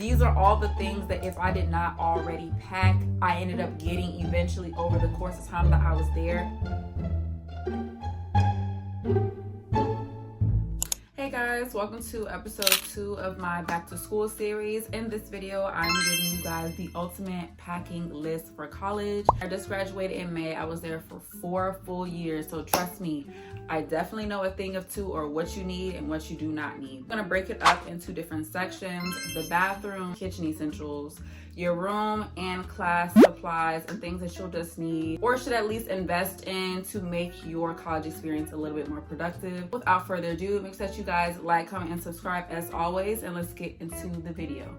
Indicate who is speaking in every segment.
Speaker 1: These are all the things that if I did not already pack, I ended up getting eventually over the course of time that I was there. Hey guys, welcome to episode 2 of my back to school series. In this video, I'm giving you guys the ultimate packing list for college. I just graduated in May. I was there for 4 full years, so trust me, I definitely know a thing or two or what you need and what you do not need. I'm gonna break it up into different sections: the bathroom, kitchen essentials, your room and class supplies, and things that you'll just need or should at least invest in to make your college experience a little bit more productive. Without further ado, make sure that you guys like, comment, and subscribe as always, and let's get into the video.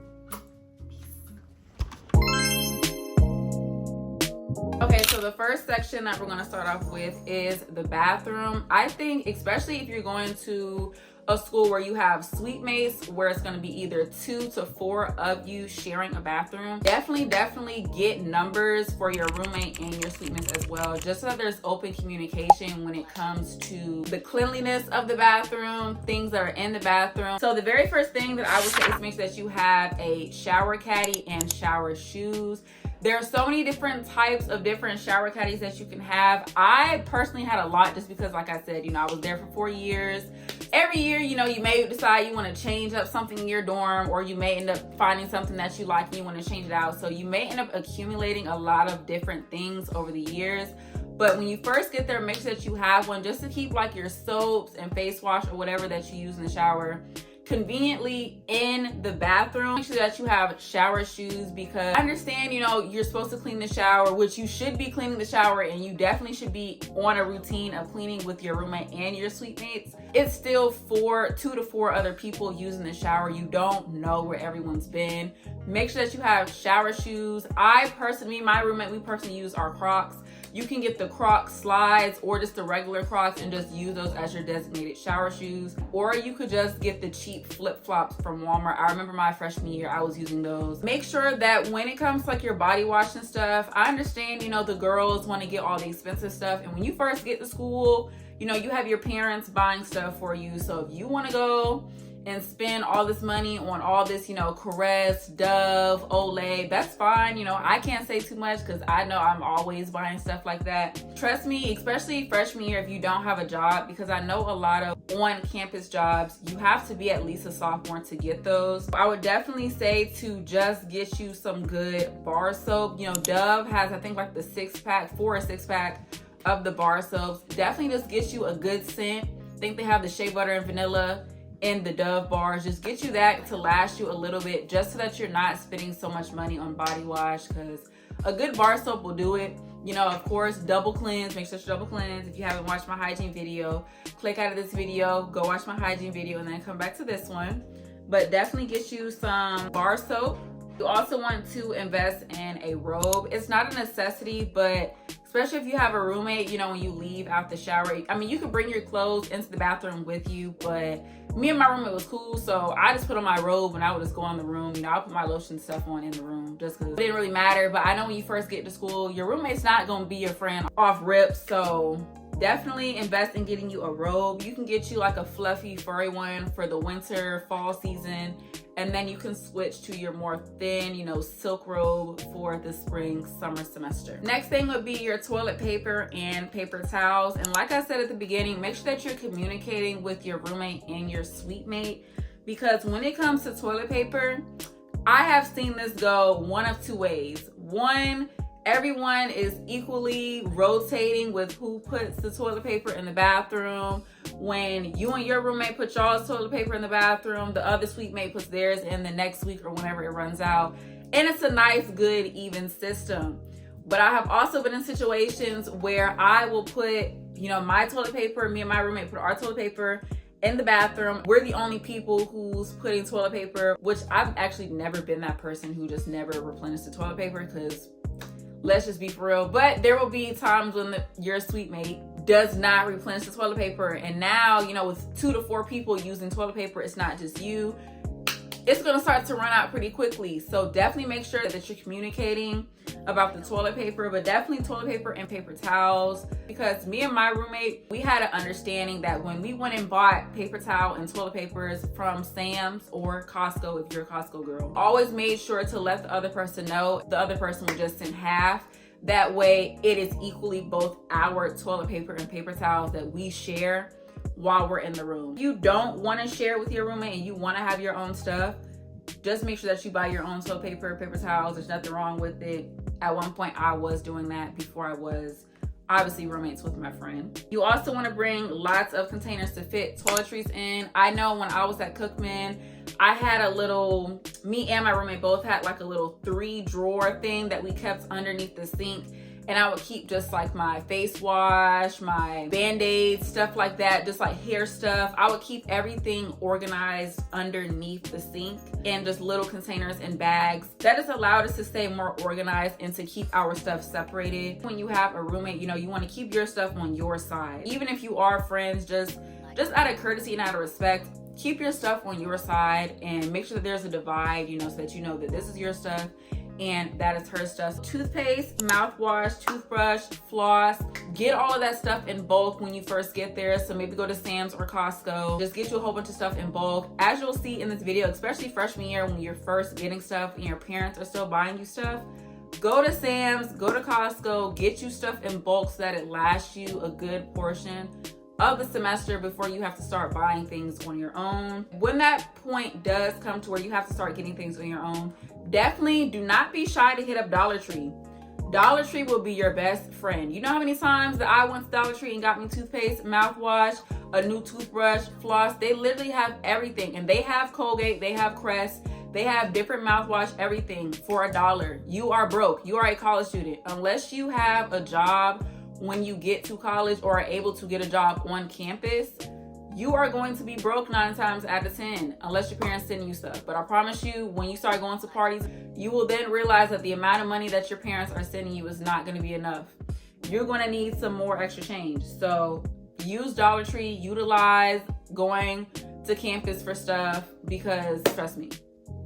Speaker 1: Okay, so the first section that we're going to start off with is the bathroom. I think especially if you're going to a school where you have suite mates, where it's going to be either 2 to 4 of you sharing a bathroom, definitely get numbers for your roommate and your suite mates as well, just so that there's open communication when it comes to the cleanliness of the bathroom, things that are in the bathroom. So the very first thing that I would say is make sure that you have a shower caddy and shower shoes. There are so many different types of different shower caddies that you can have. I personally had a lot just because, like I said, I was there for 4 years. Every year, you may decide you want to change up something in your dorm, or you may end up finding something that you like and you want to change it out. So you may end up accumulating a lot of different things over the years. But when you first get there, make sure that you have one just to keep like your soaps and face wash or whatever that you use in the shower conveniently in the bathroom. Make sure that you have shower shoes, because I understand, you're supposed to clean the shower, which you should be cleaning the shower, and you definitely should be on a routine of cleaning with your roommate and your suite mates. It's still 2 to 4 other people using the shower. You don't know where everyone's been. Make sure that you have shower shoes. My roommate, we personally use our Crocs. You can get the Crocs slides or just the regular Crocs and just use those as your designated shower shoes. Or you could just get the cheap flip-flops from Walmart. I remember my freshman year, I was using those. Make sure that when it comes to like your body wash and stuff, I understand, the girls want to get all the expensive stuff. And when you first get to school, you have your parents buying stuff for you. So if you want to go and spend all this money on all this, Caress, Dove, Olay, that's fine. I can't say too much because I know I'm always buying stuff like that. Trust me, especially freshman year if you don't have a job, because I know a lot of on-campus jobs, you have to be at least a sophomore to get those. I would definitely say to just get you some good bar soap. Dove has, I think, like the 6-pack, 4 or 6-pack of the bar soaps. Definitely just get you a good scent. I think they have the shea butter and vanilla in the Dove bars. Just get you that to last you a little bit, just so that you're not spending so much money on body wash, because a good bar soap will do it. Of course, double cleanse. Make sure you double cleanse. If you haven't watched my hygiene video, click out of this video, go watch my hygiene video, and then come back to this one. But definitely get you some bar soap. You also want to invest in a robe. It's not a necessity, but especially if you have a roommate, when you leave out the shower. You can bring your clothes into the bathroom with you, but me and my roommate was cool, so I just put on my robe and I would just go in the room. I'll put my lotion stuff on in the room just because it didn't really matter. But I know when you first get to school, your roommate's not going to be your friend off rip, so definitely invest in getting you a robe. You can get you like a fluffy, furry one for the winter, fall season, and then you can switch to your more thin, silk robe for the spring, summer semester. Next thing would be your toilet paper and paper towels. And like I said at the beginning, make sure that you're communicating with your roommate and your suite mate, because when it comes to toilet paper, I have seen this go one of 2 ways. One, everyone is equally rotating with who puts the toilet paper in the bathroom. When you and your roommate put y'all's toilet paper in the bathroom, the other suite mate puts theirs in the next week or whenever it runs out. And it's a nice, good, even system. But I have also been in situations where I will put, my toilet paper, me and my roommate put our toilet paper in the bathroom. We're the only people who's putting toilet paper, which I've actually never been that person who just never replenished the toilet paper, because let's just be for real. But there will be times when your suite mate does not replenish the toilet paper. And now, with 2 to 4 people using toilet paper, it's not just you. it's gonna start to run out pretty quickly. So definitely make sure that you're communicating about the toilet paper, but definitely toilet paper and paper towels. Because me and my roommate, we had an understanding that when we went and bought paper towel and toilet papers from Sam's or Costco, if you're a Costco girl, always made sure to let the other person know. The other person would just send half. That way it is equally both our toilet paper and paper towels that we share while we're in the room. If you don't want to share with your roommate and you want to have your own stuff, just make sure that you buy your own toilet paper, paper towels. There's nothing wrong with it. At one point I was doing that before I was obviously roommates with my friend. You also want to bring lots of containers to fit toiletries in. I know when I was at Cookman, I had a little, me and my roommate both had like a little 3-drawer thing that we kept underneath the sink. And I would keep just like my face wash, my Band-Aids, stuff like that, just like hair stuff. I would keep everything organized underneath the sink in just little containers and bags. That has allowed us to stay more organized and to keep our stuff separated. When you have a roommate, you know, you want to keep your stuff on your side. Even if you are friends, just out of courtesy and out of respect, keep your stuff on your side and make sure that there's a divide, you know, so that you know that this is your stuff and that is her stuff. Toothpaste, mouthwash, toothbrush, floss. Get all of that stuff in bulk when you first get there. So maybe go to Sam's or Costco. Just get you a whole bunch of stuff in bulk. As you'll see in this video, especially freshman year when you're first getting stuff and your parents are still buying you stuff, go to Sam's, go to Costco, get you stuff in bulk so that it lasts you a good portion of the semester before you have to start buying things on your own. When that point does come to where you have to start getting things on your own, definitely do not be shy to hit up Dollar Tree. Dollar Tree will be your best friend. You know how many times that I went to Dollar Tree and got me toothpaste, mouthwash, a new toothbrush, floss? They literally have everything, and they have Colgate, they have Crest, they have different mouthwash, everything for $1. You are broke. You are a college student. Unless you have a job when you get to college or are able to get a job on campus, you are going to be broke 9 times out of 10 unless your parents send you stuff. But I promise you, when you start going to parties, you will then realize that the amount of money that your parents are sending you is not going to be enough. You're going to need some more extra change. So use Dollar Tree, utilize going to campus for stuff, because trust me,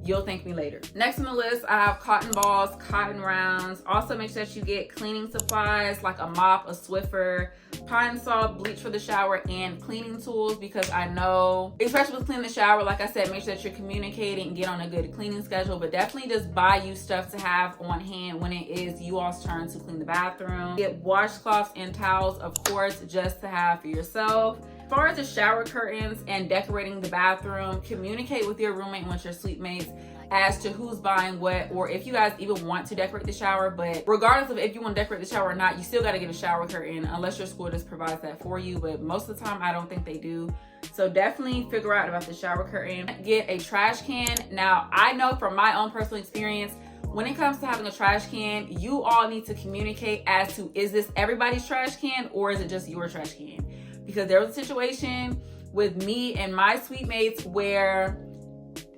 Speaker 1: you'll thank me later. Next on the list, I have cotton balls, cotton rounds. Also make sure that you get cleaning supplies like a mop, a Swiffer, pine salt, bleach for the shower, and cleaning tools, because I know, especially with cleaning the shower, like I said, make sure that you're communicating and get on a good cleaning schedule, but definitely just buy you stuff to have on hand when it is you all's turn to clean the bathroom. Get washcloths and towels, of course, just to have for yourself. As far as the shower curtains and decorating the bathroom, communicate with your roommate and with your suite mates as to who's buying what, or if you guys even want to decorate the shower. But regardless of if you want to decorate the shower or not, you still got to get a shower curtain unless your school just provides that for you. But most of the time, I don't think they do. So definitely figure out about the shower curtain. Get a trash can. Now, I know from my own personal experience, when it comes to having a trash can, you all need to communicate as to, is this everybody's trash can or is it just your trash can? Because there was a situation with me and my suite mates where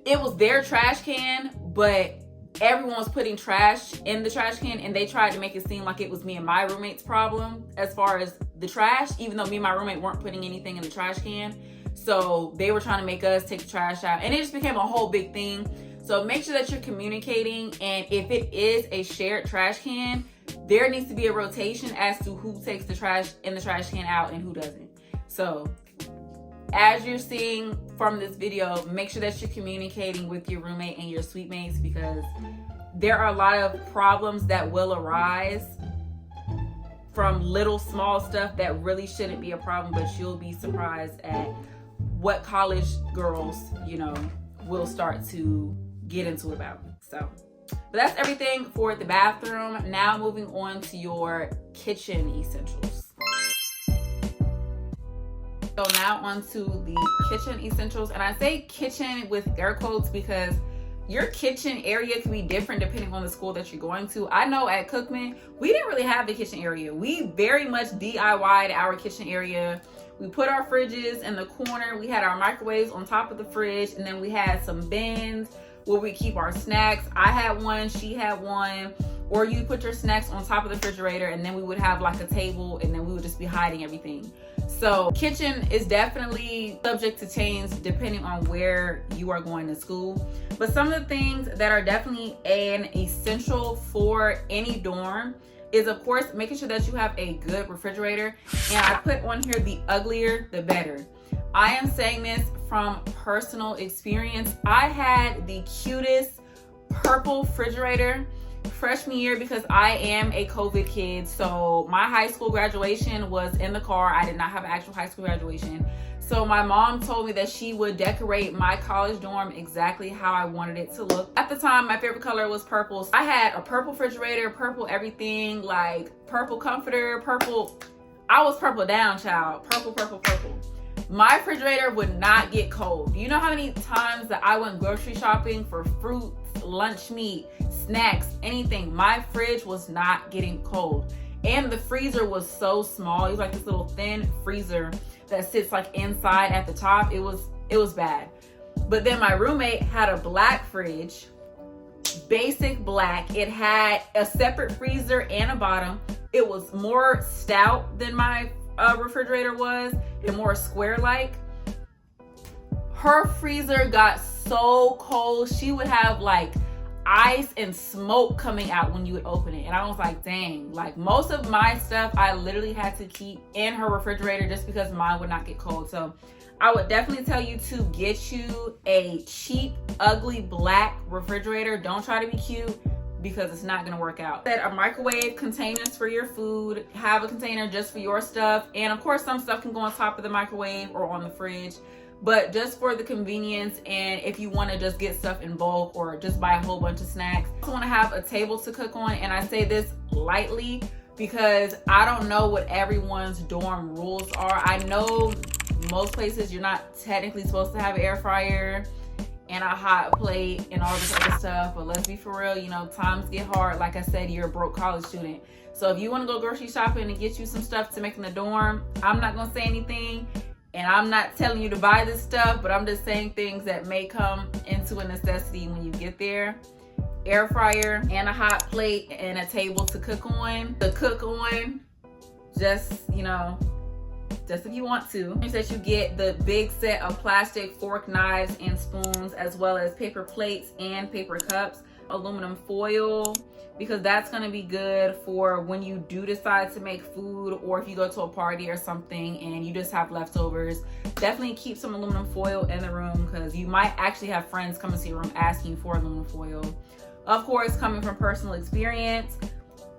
Speaker 1: it was their trash can, but everyone was putting trash in the trash can, and they tried to make it seem like it was me and my roommate's problem as far as the trash, even though me and my roommate weren't putting anything in the trash can. So they were trying to make us take the trash out, and it just became a whole big thing. So make sure that you're communicating, and if it is a shared trash can, there needs to be a rotation as to who takes the trash in the trash can out and who doesn't. So as you're seeing from this video, make sure that you're communicating with your roommate and your suite mates, because there are a lot of problems that will arise from little small stuff that really shouldn't be a problem, but you'll be surprised at what college girls, you know, will start to get into about. So, but that's everything for the bathroom. Now moving on to your kitchen essentials. So now onto the kitchen essentials, and I say kitchen with air quotes because your kitchen area can be different depending on the school that you're going to. I know at Cookman, we didn't really have a kitchen area. We very much DIY'd our kitchen area. We put our fridges in the corner. We had our microwaves on top of the fridge, and then we had some bins where we keep our snacks. I had one, she had one. Or you put your snacks on top of the refrigerator, and then we would have like a table, and then we would just be hiding everything. So kitchen is definitely subject to change depending on where you are going to school. But some of the things that are definitely an essential for any dorm is, of course, making sure that you have a good refrigerator. And I put on here, the uglier, the better. I am saying this from personal experience. I had the cutest purple refrigerator freshman year because I am a COVID kid. So my high school graduation was in the car. I did not have an actual high school graduation. So my mom told me that she would decorate my college dorm exactly how I wanted it to look. At the time, my favorite color was purple. So I had a purple refrigerator, purple everything, like purple comforter, purple. I was purple down, child. Purple, purple, purple. My refrigerator would not get cold. You know how many times that I went grocery shopping for fruits, lunch meat, snacks, anything? My fridge was not getting cold. And the freezer was so small. It was like this little thin freezer that sits like inside at the top. It was bad. But then my roommate had a black fridge, basic black. It had a separate freezer and a bottom. It was more stout than my refrigerator was, and more square-like. Her freezer got so cold, she would have like ice and smoke coming out when you would open it. And I was like, dang, like most of my stuff I literally had to keep in her refrigerator just because mine would not get cold. So I would definitely tell you to get you a cheap, ugly black refrigerator. Don't try to be cute, because it's not gonna work out. Set a microwave, containers for your food, have a container just for your stuff, and of course some stuff can go on top of the microwave or on the fridge, but just for the convenience, and if you want to just get stuff in bulk or just buy a whole bunch of snacks. You also want to have a table to cook on, and I say this lightly because I don't know what everyone's dorm rules are. I know most places you're not technically supposed to have an air fryer and a hot plate and all this other stuff, but let's be for real, you know, times get hard. Like I said, you're a broke college student. So if you want to go grocery shopping and get you some stuff to make in the dorm, I'm not gonna say anything, and I'm not telling you to buy this stuff, but I'm just saying things that may come into a necessity when you get there. Air fryer and a hot plate and a table to cook on. Just, you know, just if you want to. Make sure that you get the big set of plastic fork, knives, and spoons, as well as paper plates and paper cups. Aluminum foil, because that's going to be good for when you do decide to make food, or if you go to a party or something and you just have leftovers. Definitely keep some aluminum foil in the room, because you might actually have friends come into your room asking for aluminum foil. Of course, coming from personal experience,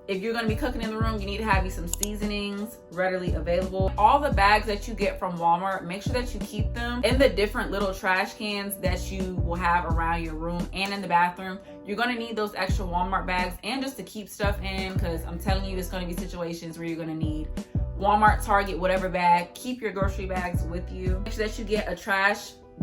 Speaker 1: if you're going to be cooking in the room, you need to have you some seasonings readily available. All the bags that you get from Walmart, make sure that you keep them in the different little trash cans that you will have around your room and in the bathroom. You're going to need those extra Walmart bags, and just to keep stuff in, because I'm telling you, it's going to be situations where you're going to need Walmart, Target, whatever bag. Keep your grocery bags with you. Make sure that you get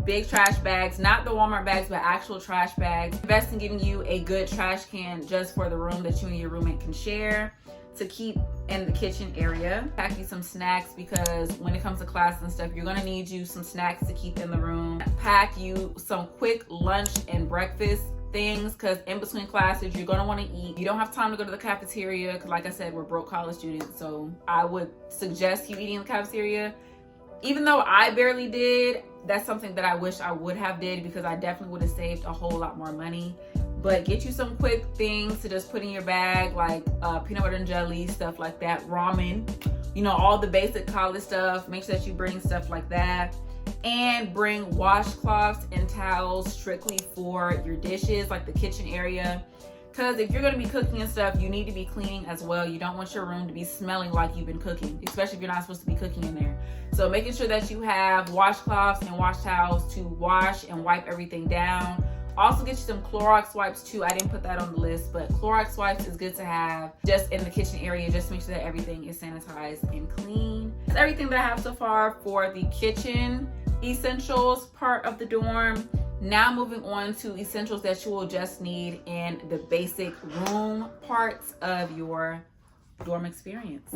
Speaker 1: big trash bags, not the Walmart bags, but actual trash bags. Invest in giving you a good trash can just for the room that you and your roommate can share to keep in the kitchen area. Pack you some snacks, because when it comes to class and stuff, you're gonna need you some snacks to keep in the room. Pack you some quick lunch and breakfast things, because in between classes you're gonna want to eat. You don't have time to go to the cafeteria, because like I said, we're broke college students, so I would suggest you eating in the cafeteria. Even though I barely did, that's something that I wish I would have did, because I definitely would have saved a whole lot more money. But get you some quick things to just put in your bag, like peanut butter and jelly, stuff like that, ramen, you know, all the basic college stuff. Make sure that you bring stuff like that, and bring washcloths and towels strictly for your dishes, like the kitchen area. Because if you're going to be cooking and stuff, you need to be cleaning as well. You don't want your room to be smelling like you've been cooking, especially if you're not supposed to be cooking in there. So making sure that you have washcloths and wash towels to wash and wipe everything down. Also get you some Clorox wipes too. I didn't put that on the list, but Clorox wipes is good to have just in the kitchen area, just to make sure that everything is sanitized and clean. That's everything that I have so far for the kitchen essentials part of the dorm. Now moving on to essentials that you will just need in the basic room parts of your dorm experience.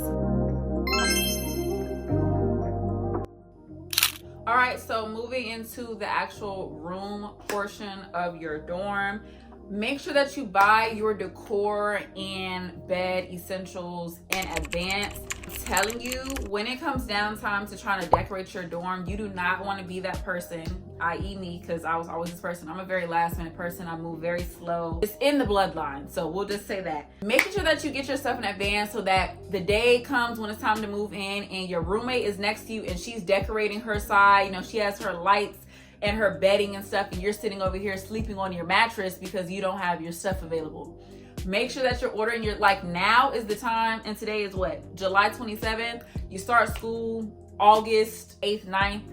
Speaker 1: All right, so moving into the actual room portion of your dorm. Make sure that you buy your decor and bed essentials in advance. I'm telling you, when it comes down time to trying to decorate your dorm, you do not want to be that person, i.e. me, because I was always this person. I'm a very last minute person. I move very slow. It's in the bloodline, so we'll just say that. Making sure that you get your stuff in advance so that the day comes when it's time to move in and your roommate is next to you and she's decorating her side. You know, she has her lights and her bedding and stuff, and you're sitting over here sleeping on your mattress because you don't have your stuff available. Make sure that you're ordering your, like, now is the time, and today is what, July 27th? You start school August 8th, 9th,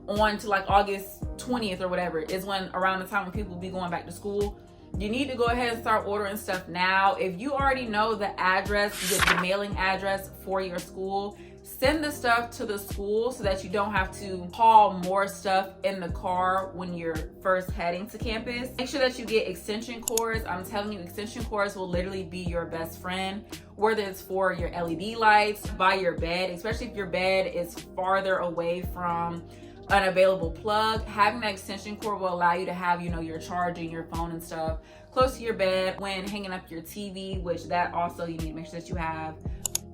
Speaker 1: on to like August 20th or whatever is when, around the time when people will be going back to school. You need to go ahead and start ordering stuff now. If you already know the address, the mailing address for your school, send the stuff to the school so that you don't have to haul more stuff in the car when you're first heading to campus. Make sure that you get extension cords. I'm telling you, extension cords will literally be your best friend, whether it's for your LED lights, by your bed, especially if your bed is farther away from an available plug. Having that extension cord will allow you to have, you know, your charging, your phone and stuff close to your bed when hanging up your TV, which that also you need to make sure that you have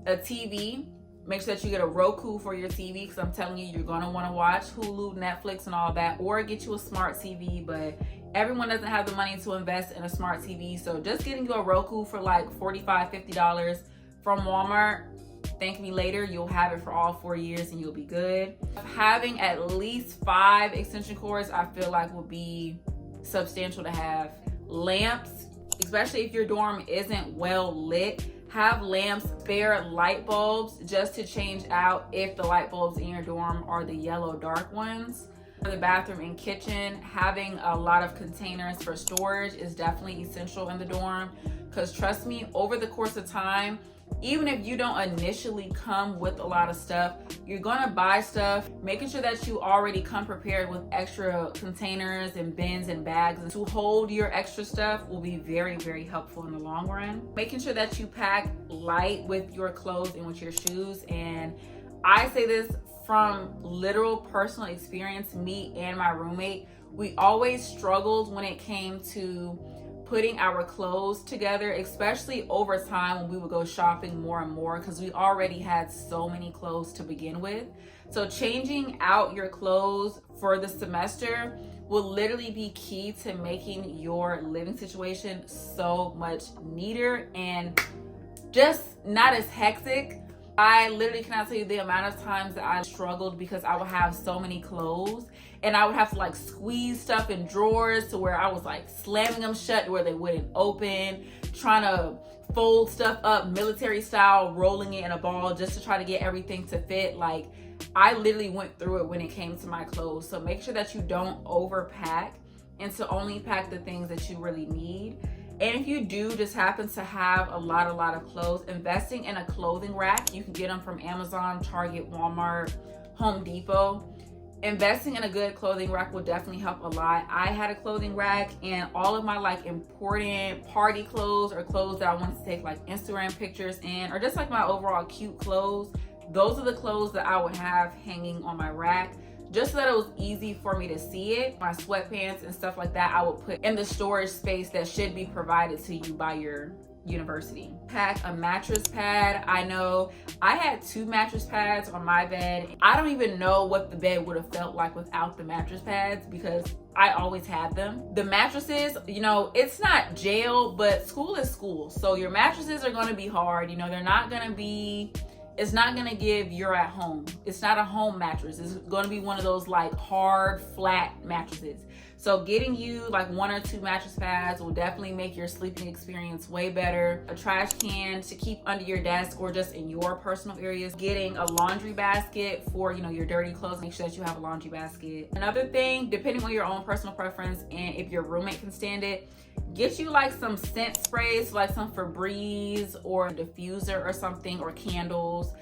Speaker 1: a TV. Make sure that you get a Roku for your TV, because I'm telling you, you're going to want to watch Hulu, Netflix, and all that, or get you a smart TV, but everyone doesn't have the money to invest in a smart TV. So just getting you a Roku for like $45, $50 from Walmart, thank me later, you'll have it for all 4 years and you'll be good. Having at least 5 extension cords, I feel like will be substantial to have. Lamps, especially if your dorm isn't well lit, have lamps, spare light bulbs just to change out if the light bulbs in your dorm are the yellow dark ones. For the bathroom and kitchen, having a lot of containers for storage is definitely essential in the dorm, because trust me, over the course of time, even if you don't initially come with a lot of stuff, you're gonna buy stuff. Making sure that you already come prepared with extra containers and bins and bags to hold your extra stuff will be very, very helpful in the long run. Making sure that you pack light with your clothes and with your shoes. And I say this from literal personal experience, me and my roommate, we always struggled when it came to putting our clothes together, especially over time when we would go shopping more and more, because we already had so many clothes to begin with. So changing out your clothes for the semester will literally be key to making your living situation so much neater and just not as hectic. I literally cannot tell you the amount of times that I struggled because I would have so many clothes and I would have to like squeeze stuff in drawers to where I was like slamming them shut where they wouldn't open, trying to fold stuff up military style, rolling it in a ball just to try to get everything to fit. Like, I literally went through it when it came to my clothes. So make sure that you don't overpack and to only pack the things that you really need. And if you do just happen to have a lot of clothes, investing in a clothing rack, you can get them from Amazon, Target, Walmart, Home Depot. Investing in a good clothing rack will definitely help a lot. I had a clothing rack, and all of my like important party clothes or clothes that I wanted to take like Instagram pictures in, or just like my overall cute clothes, those are the clothes that I would have hanging on my rack, just so that it was easy for me to see it. My sweatpants and stuff like that, I would put in the storage space that should be provided to you by your university. Pack a mattress pad. I know I had 2 mattress pads on my bed. I don't even know what the bed would have felt like without the mattress pads because I always had them. The mattresses, you know, it's not jail, but school is school. So your mattresses are gonna be hard. You know, they're not gonna be, it's not gonna give you're at home. It's not a home mattress. It's gonna be one of those like hard, flat mattresses. So getting you like 1 or 2 mattress pads will definitely make your sleeping experience way better. A trash can to keep under your desk or just in your personal areas. Getting a laundry basket for, you know, your dirty clothes. Make sure that you have a laundry basket. Another thing, depending on your own personal preference and if your roommate can stand it, get you like some scent sprays, like some Febreze or a diffuser or something, or candles.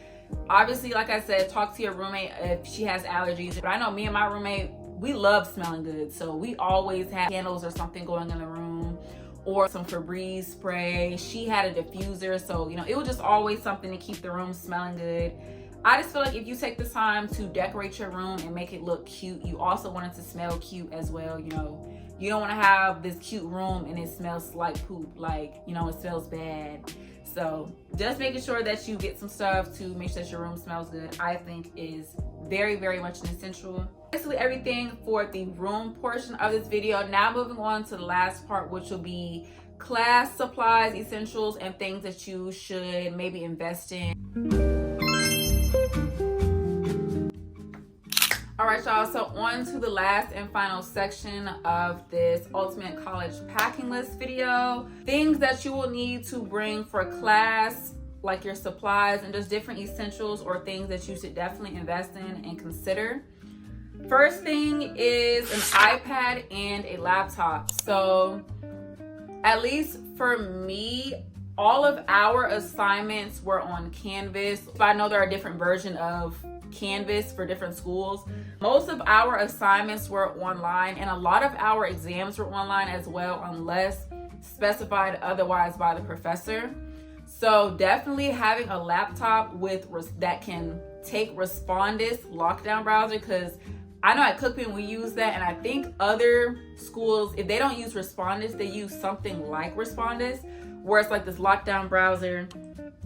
Speaker 1: Obviously, like I said, talk to your roommate if she has allergies. But I know me and my roommate, we love smelling good. So we always have candles or something going in the room, or some Febreze spray. She had a diffuser. So, you know, it was just always something to keep the room smelling good. I just feel like if you take the time to decorate your room and make it look cute, you also want it to smell cute as well. You know, You don't want to have this cute room and it smells like poop, like, you know, it smells bad. So just making sure that you get some stuff to make sure that your room smells good, I think is very, very much an essential. Basically everything for the room portion of this video. Now moving on to the last part, which will be class supplies, essentials, and things that you should maybe invest in. All right, y'all, so on to the last and final section of this ultimate college packing list video. Things that you will need to bring for class, like your supplies and just different essentials or things that you should definitely invest in and consider. First thing is an iPad and a laptop. So at least for me, all of our assignments were on Canvas. I know there are different versions of Canvas for different schools. Most of our assignments were online, and a lot of our exams were online as well, unless specified otherwise by the professor. So definitely having a laptop with that can take Respondus lockdown browser, because I know at Cookman we use that, and I think other schools, if they don't use Respondus, they use something like Respondus, where it's like this lockdown browser.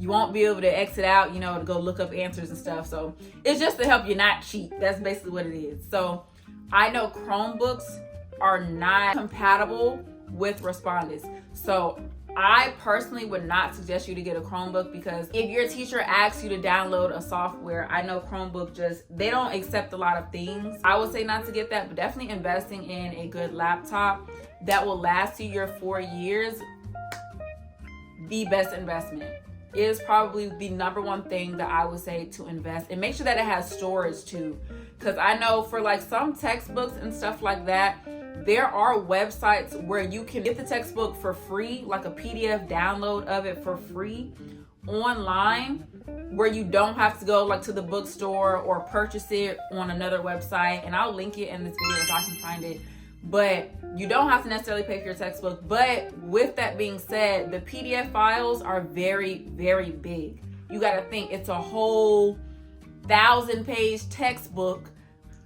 Speaker 1: You won't be able to exit out, you know, to go look up answers and stuff. So it's just to help you not cheat. That's basically what it is. So I know Chromebooks are not compatible with Respondus. So I personally would not suggest you to get a Chromebook, because if your teacher asks you to download a software, I know Chromebook they don't accept a lot of things. I would say not to get that, but definitely investing in a good laptop that will last you your 4 years, the best investment. Is probably the number one thing that I would say to invest, and make sure that it has storage too, because I know for like some textbooks and stuff like that, there are websites where you can get the textbook for free, like a PDF download of it for free online, where you don't have to go like to the bookstore or purchase it on another website. And I'll link it in this video if I can find it. But you don't have to necessarily pay for your textbook. But with that being said, the PDF files are very, very big. You got to think it's a whole 1,000-page textbook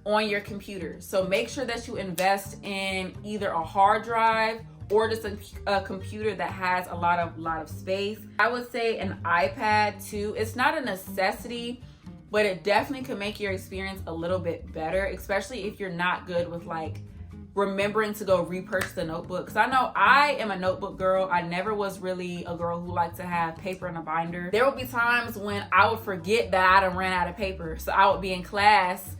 Speaker 1: on your computer. So make sure that you invest in either a hard drive or just a computer that has a lot of space. I would say an iPad too. It's not a necessity, but it definitely can make your experience a little bit better, especially if you're not good with like remembering to go repurchase the notebook. Because I know I am a notebook girl. I never was really a girl who liked to have paper in a binder. There would be times when I would forget that I done ran out of paper. So I would be in class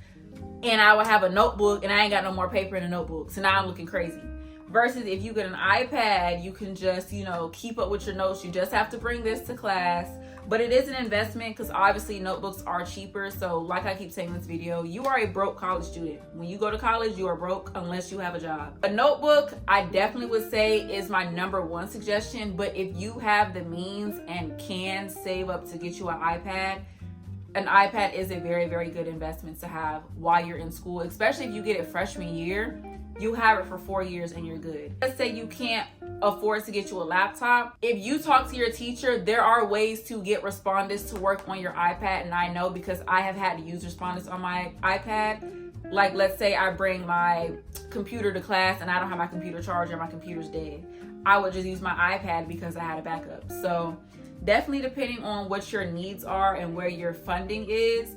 Speaker 1: and I would have a notebook and I ain't got no more paper in the notebook. So now I'm looking crazy. Versus if you get an iPad, you can just, you know, keep up with your notes. You just have to bring this to class. But it is an investment, because obviously notebooks are cheaper. So like I keep saying in this video, you are a broke college student. When you go to college, you are broke unless you have a job. A notebook, I definitely would say, is my number one suggestion. But if you have the means and can save up to get you an iPad is a very, very good investment to have while you're in school, especially if you get it freshman year. You have it for 4 years and you're good. Let's say you can't afford to get you a laptop. If you talk to your teacher, there are ways to get Respondus to work on your iPad. And I know, because I have had to use Respondus on my iPad. Like, let's say I bring my computer to class and I don't have my computer charger, my computer's dead. I would just use my iPad because I had a backup. So definitely, depending on what your needs are and where your funding is,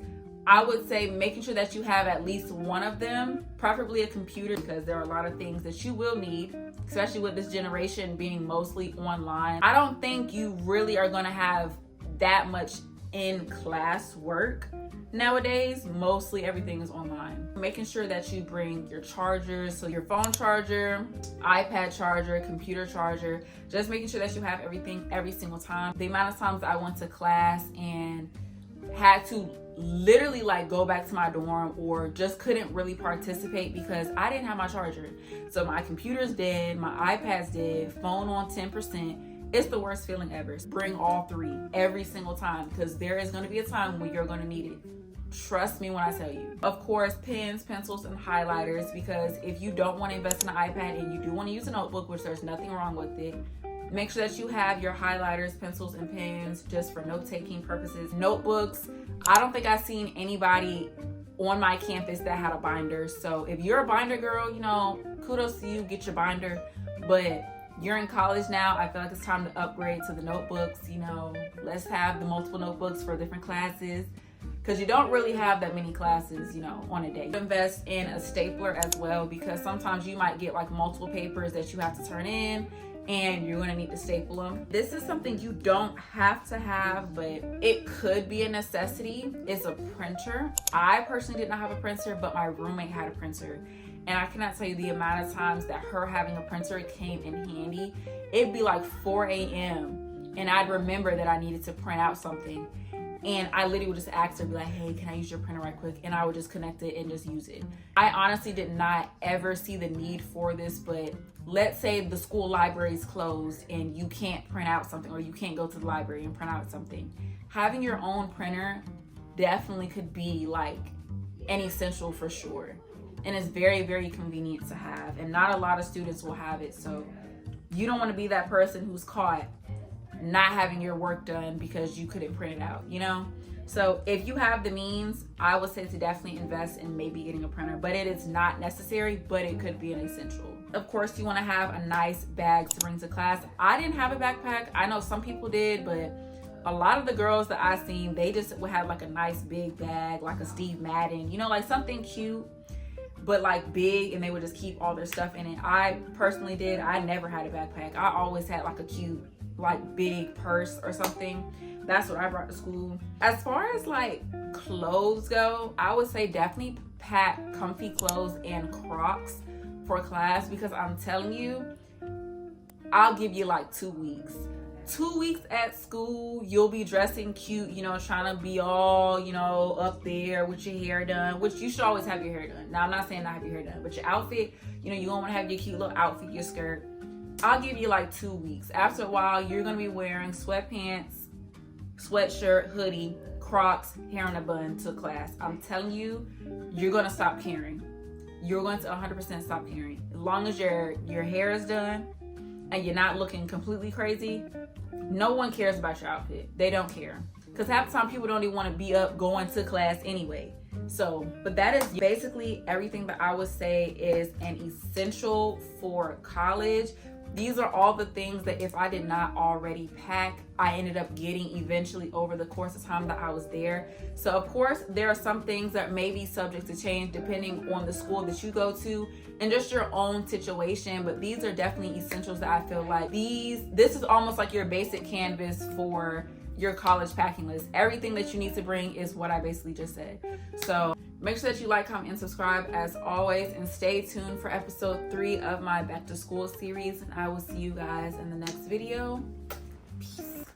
Speaker 1: I would say making sure that you have at least one of them, preferably a computer, because there are a lot of things that you will need, especially with this generation being mostly online. I don't think you really are going to have that much in-class work nowadays. Mostly everything is online. Making sure that you bring your chargers, so your phone charger, iPad charger, computer charger, just making sure that you have everything every single time. The amount of times I went to class and had to literally like go back to my dorm or just couldn't really participate because I didn't have my charger. So my computer's dead, my iPad's dead, phone on 10%. It's the worst feeling ever. Bring all three every single time, because there is going to be a time when you're going to need it. Trust me when I tell you. Of course, pens, pencils, and highlighters, because if you don't want to invest in an iPad and you do want to use a notebook, which there's nothing wrong with it, make sure that you have your highlighters, pencils, and pens just for note-taking purposes. Notebooks, I don't think I've seen anybody on my campus that had a binder. So if you're a binder girl, you know, kudos to you, get your binder. But you're in college now. I feel like it's time to upgrade to the notebooks. You know, let's have the multiple notebooks for different classes, because you don't really have that many classes, you know, on a day. Invest in a stapler as well, because sometimes you might get like multiple papers that you have to turn in, and you're gonna need to staple them. This is something you don't have to have, but it could be a necessity. It's a printer. I personally did not have a printer, but my roommate had a printer. And I cannot tell you the amount of times that her having a printer came in handy. It'd be like 4 a.m. and I'd remember that I needed to print out something. And I literally would just ask her, be like, hey, can I use your printer right quick? And I would just connect it and just use it. I honestly did not ever see the need for this, but let's say the school library is closed and you can't print out something, or you can't go to the library and print out something. Having your own printer definitely could be like an essential for sure. And it's very, very convenient to have. And not a lot of students will have it. So you don't want to be that person who's caught not having your work done because you couldn't print it out, you know? So if you have the means, I would say to definitely invest in maybe getting a printer, but it is not necessary, but it could be an essential. Of course, you want to have a nice bag to bring to class. I didn't have a backpack. I know some people did, but a lot of the girls that I seen, they just would have like a nice big bag, like a Steve Madden, you know, like something cute, but like big, and they would just keep all their stuff in it. I personally did. I never had a backpack. I always had like a cute, like big purse or something. That's what I brought to school. As far as like clothes go, I would say definitely pack comfy clothes and Crocs for class, because I'm telling you, I'll give you like 2 weeks. 2 weeks at school, you'll be dressing cute, you know, trying to be all, you know, up there with your hair done, which you should always have your hair done. Now, I'm not saying not have your hair done, but your outfit, you know, you're gonna wanna have your cute little outfit, your skirt. I'll give you like 2 weeks. After a while, you're gonna be wearing sweatpants, sweatshirt, hoodie, Crocs, hair in a bun to class. I'm telling you, you're gonna stop caring. You're going to 100% stop caring. As long as your hair is done and you're not looking completely crazy, no one cares about your outfit. They don't care. Because half the time people don't even want to be up going to class anyway. So, but that is basically everything that I would say is an essential for college. These are all the things that if I did not already pack, I ended up getting eventually over the course of time that I was there. So of course, there are some things that may be subject to change depending on the school that you go to and just your own situation. But these are definitely essentials that I feel like this is almost like your basic canvas for your college packing list. Everything that you need to bring is what I basically just said. So make sure that you like, comment, and subscribe as always, and stay tuned for episode 3 of my back to school series, and I will see you guys in the next video. Peace.